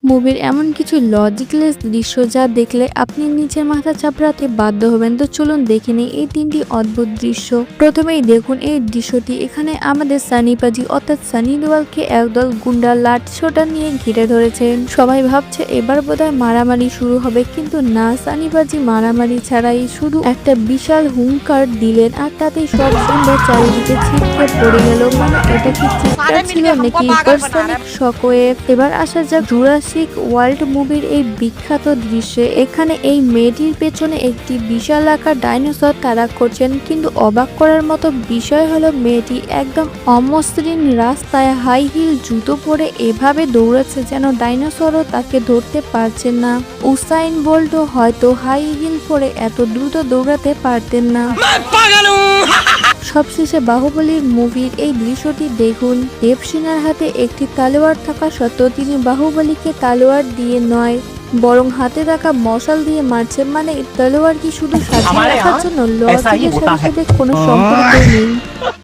মুভির এমন কিছু লজিকলেস দৃশ্য যা দেখলে আপনি নিচের মাথা চাপড়াতে বাধ্য হবেন। তো চলুন দেখে নিই এই তিনটি অদ্ভুত দৃশ্য। প্রথমেই দেখুন এই দৃশ্যটি। এখানে আমাদের সানি পাজি অর্থাৎ সানি দেওয়ালকে একদল গুন্ডা লাঠি সোটা নিয়ে ঘিরে ধরেছেন। সবাই ভাবছে এবার বোধহয় মারামারি শুরু হবে, কিন্তু না, সানি পাজি মারামারি ছাড়াই শুধু একটা বিশাল হুঙ্কার দিলেন আর তাতেই সব গুন্ডা চারিদিকে ছিটকে পড়ে গেল। মানে এটা কি চিৎকার ছিল নাকি পার্সোনিক শকওয়েভ? এবার আসা যাক জুরাসিক ওয়ার্ল্ড মুভির এই বিখ্যাত দৃশ্যে। এখানে এই মেয়েটির পেছনে একটি বিশাল আকার ডাইনোসর তাড়া করছেন, কিন্তু অবাক করার মতো বিষয় হলো মেয়েটি একদম অমসৃণ রাস্তায় হাই হিল জুতো পরে এভাবে দৌড়াচ্ছে যেন ডাইনোসরও তাকে ধরতে পারছে না। উসাইন বোল্টও হয়তো হাই হিল পরে এত দ্রুত দৌড়াতে পারতেন না। সবশেষে বাহুবলীর মুভির এই দৃশ্যটি দেখুন। দেবসেনার হাতে একটি তালোয়ার থাকা সত্ত্বেও তিনি বাহুবলীকে তালোয়ার দিয়ে নয়, বরং হাতে থাকা মশাল দিয়ে মারছে। মানে তালোয়ার কি শুধু সাজিয়ে রাখার জন্য? লজিকের সাথে কোনো সম্পর্ক নেই।